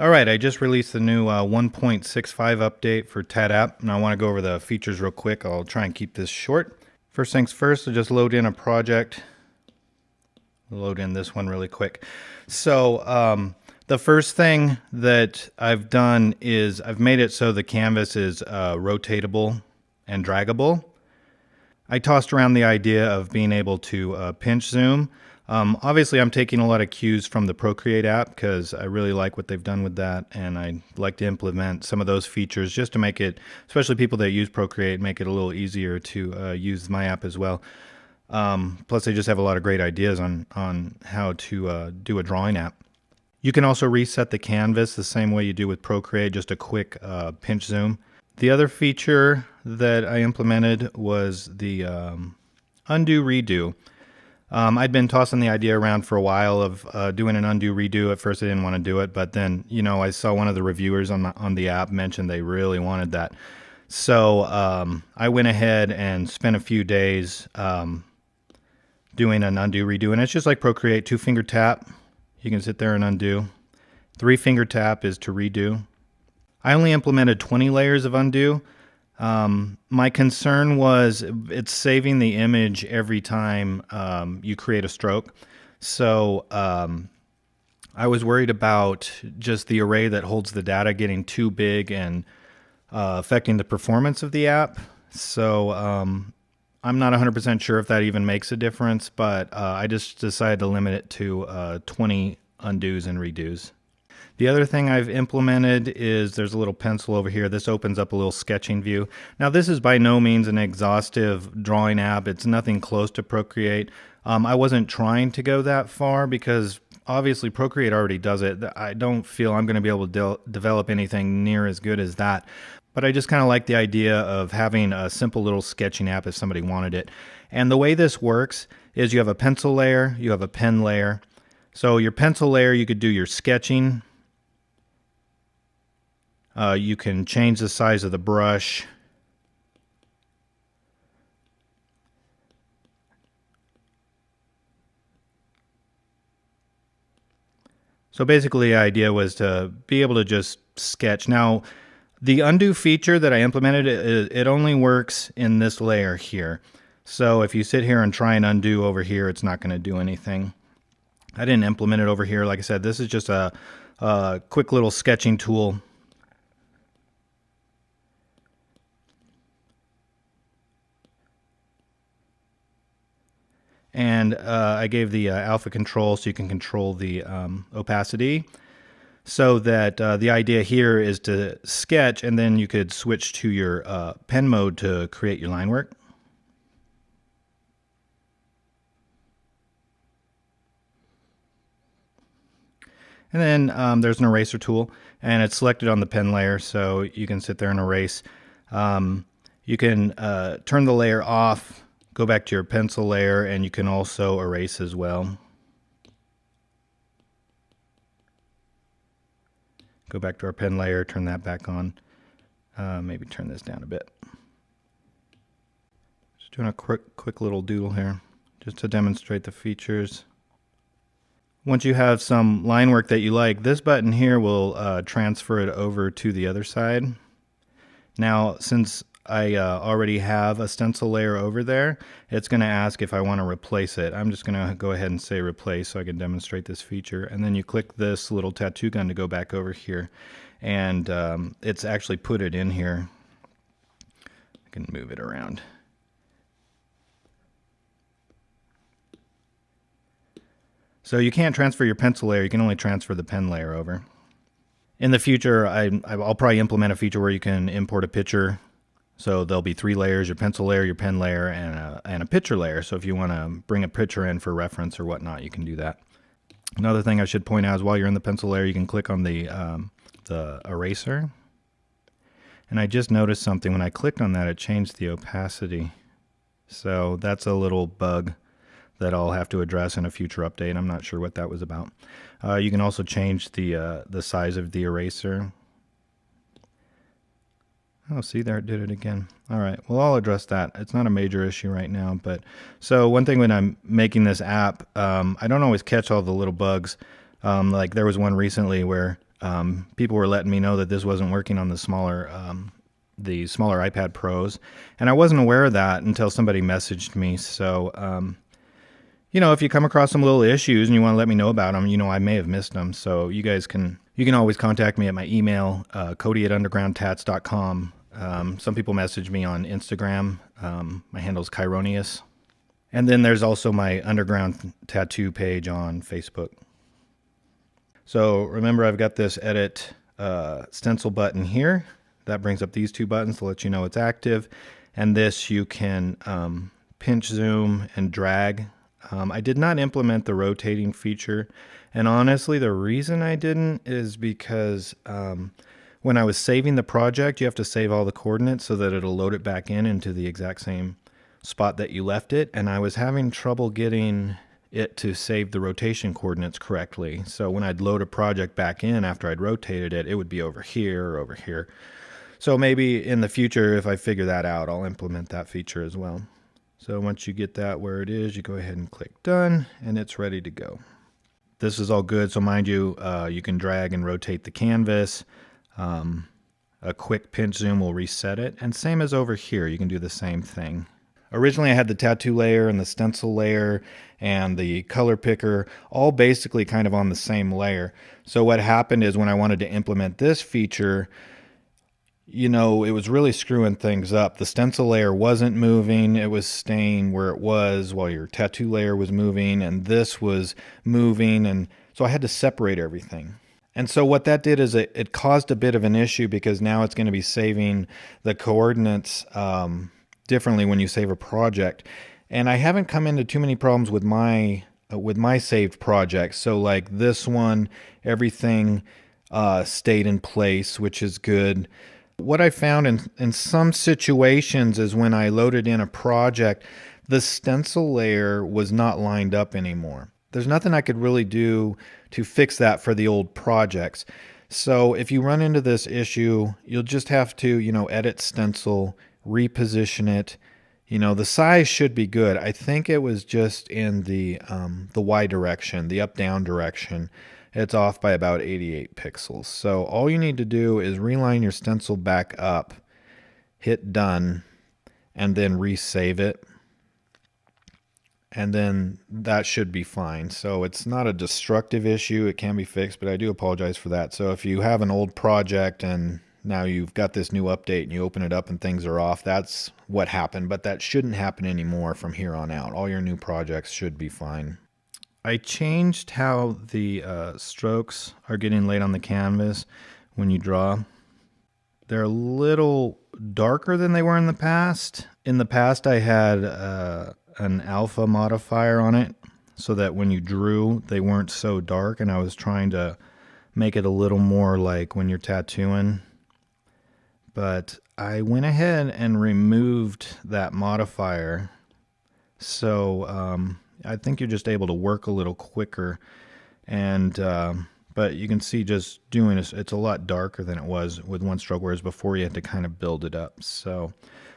Alright, I just released the new 1.65 update for TattApp, and I want to go over the features real quick. I'll try and keep this short. First things first, I'll just load in a project. Load in this one really quick. So the first thing that I've done is I've made it so the canvas is rotatable and draggable. I tossed around the idea of being able to pinch zoom. Obviously, I'm taking a lot of cues from the Procreate app because I really like what they've done with that, and I'd like to implement some of those features just to make it, especially people that use Procreate, make it a little easier to use my app as well. Plus, they just have a lot of great ideas on how to do a drawing app. You can also reset the canvas the same way you do with Procreate, just a quick pinch zoom. The other feature that I implemented was the undo redo. I'd been tossing the idea around for a while of doing an undo redo. At first I didn't want to do it, but then, I saw one of the reviewers on the app mention they really wanted that. So I went ahead and spent a few days doing an undo redo. And it's just like Procreate, 2-finger tap. You can sit there and undo. 3-finger tap is to redo. I only implemented 20 layers of undo. My concern was it's saving the image every time you create a stroke. So I was worried about just the array that holds the data getting too big and affecting the performance of the app. So I'm not 100% sure if that even makes a difference, but I just decided to limit it to 20 undos and redos. The other thing I've implemented is there's a little pencil over here. This opens up a little sketching view. Now this is by no means an exhaustive drawing app. It's nothing close to Procreate. I wasn't trying to go that far because obviously Procreate already does it. I don't feel I'm going to be able to develop anything near as good as that. But I just kind of like the idea of having a simple little sketching app if somebody wanted it. And the way this works is you have a pencil layer, you have a pen layer. So your pencil layer, you could do your sketching. You can change the size of the brush. So basically the idea was to be able to just sketch. Now, the undo feature that I implemented, it only works in this layer here. So if you sit here and try and undo over here, it's not going to do anything. I didn't implement it over here. Like I said, this is just a quick little sketching tool. And I gave the alpha control so you can control the opacity. So that the idea here is to sketch, and then you could switch to your pen mode to create your line work. And then there's an eraser tool, and it's selected on the pen layer, so you can sit there and erase. You can turn the layer off, go back to your pencil layer, and you can also erase as well. Go back to our pen layer, turn that back on. Maybe turn this down a bit. Just doing a quick little doodle here, just to demonstrate the features. Once you have some line work that you like, this button here will transfer it over to the other side. Now, since I already have a stencil layer over there, it's going to ask if I want to replace it. I'm just going to go ahead and say replace so I can demonstrate this feature. And then you click this little tattoo gun to go back over here. And it's actually put it in here. I can move it around. So you can't transfer your pencil layer, you can only transfer the pen layer over. In the future, I'll probably implement a feature where you can import a picture. So there'll be 3 layers, your pencil layer, your pen layer, and a picture layer. So if you want to bring a picture in for reference or whatnot, you can do that. Another thing I should point out is while you're in the pencil layer, you can click on the eraser. And I just noticed something. When I clicked on that, it changed the opacity. So that's a little bug that I'll have to address in a future update. I'm not sure what that was about. You can also change the size of the eraser. Oh, see, there it did it again. All right, well, I'll address that. It's not a major issue right now, but so one thing when I'm making this app, I don't always catch all the little bugs. Like there was one recently where people were letting me know that this wasn't working on the smaller iPad Pros, and I wasn't aware of that until somebody messaged me. So, if you come across some little issues and you want to let me know about them, I may have missed them. So you can always contact me at my email, Cody@undergroundtats.com. Some people message me on Instagram. My handle is Chironius. And then there's also my Underground Tattoo page on Facebook. So remember, I've got this edit stencil button here. That brings up these two buttons to let you know it's active. And this you can pinch, zoom, and drag. I did not implement the rotating feature. And honestly, the reason I didn't is because when I was saving the project, you have to save all the coordinates so that it'll load it back into the exact same spot that you left it. And I was having trouble getting it to save the rotation coordinates correctly. So when I'd load a project back in after I'd rotated it, it would be over here or over here. So maybe in the future, if I figure that out, I'll implement that feature as well. So once you get that where it is, you go ahead and click done, and it's ready to go. This is all good. So mind you, you can drag and rotate the canvas. A quick pinch zoom will reset it. And same as over here, you can do the same thing. Originally, I had the tattoo layer and the stencil layer and the color picker all basically kind of on the same layer. So what happened is when I wanted to implement this feature, it was really screwing things up. The stencil layer wasn't moving. It was staying where it was while your tattoo layer was moving, and this was moving. And so I had to separate everything. And so what that did is it caused a bit of an issue because now it's going to be saving the coordinates differently when you save a project. And I haven't come into too many problems with my saved projects. So like this one, everything stayed in place, which is good. What I found in some situations is when I loaded in a project, the stencil layer was not lined up anymore. There's nothing I could really do to fix that for the old projects. So if you run into this issue, you'll just have to, edit stencil, reposition it. The size should be good. I think it was just in the Y direction, the up-down direction. It's off by about 88 pixels. So all you need to do is reline your stencil back up, hit done, and then resave it. And then that should be fine. So it's not a destructive issue. It can be fixed, but I do apologize for that. So if you have an old project and now you've got this new update and you open it up and things are off, that's what happened. But that shouldn't happen anymore from here on out. All your new projects should be fine. I changed how the strokes are getting laid on the canvas when you draw. They're a little darker than they were in the past. In the past, I had an alpha modifier on it so that when you drew, they weren't so dark, and I was trying to make it a little more like when you're tattooing. But I went ahead and removed that modifier. So I think you're just able to work a little quicker, and but you can see just doing this, it's a lot darker than it was with one stroke, whereas before you had to kind of build it up. So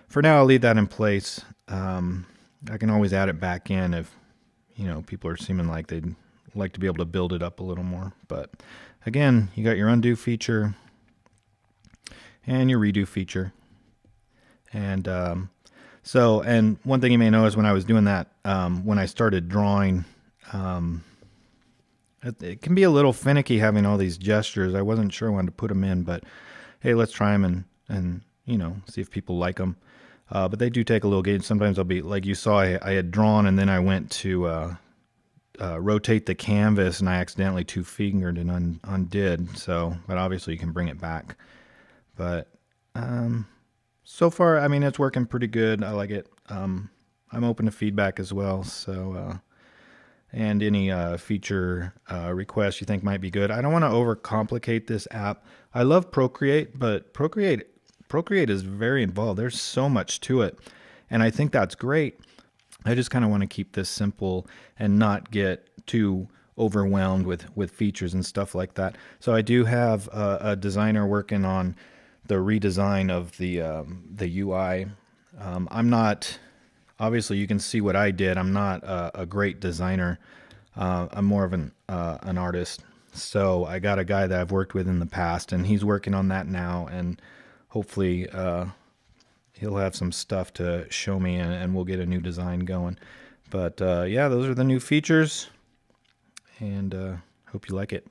for now, I'll leave that in place. I can always add it back in if people are seeming like they'd like to be able to build it up a little more. But again, you got your undo feature and your redo feature, and and one thing you may notice when I was doing that, when I started drawing, it can be a little finicky having all these gestures. I wasn't sure I wanted to put them in, but hey, let's try them and see if people like them. But they do take a little gauge. Sometimes I'll be, like you saw, I had drawn and then I went to rotate the canvas and I accidentally two-fingered and undid. So, but obviously you can bring it back. But so far, I mean, it's working pretty good. I like it. I'm open to feedback as well. So, and any feature requests you think might be good. I don't want to overcomplicate this app. I love Procreate, but Procreate is very involved. There's so much to it, and I think that's great. I just kind of want to keep this simple and not get too overwhelmed with features and stuff like that. So I do have a designer working on the redesign of the UI. I'm not, obviously you can see what I did. I'm not a great designer. I'm more of an artist. So I got a guy that I've worked with in the past, and he's working on that now, and hopefully he'll have some stuff to show me, and we'll get a new design going. But yeah, those are the new features, and hope you like it.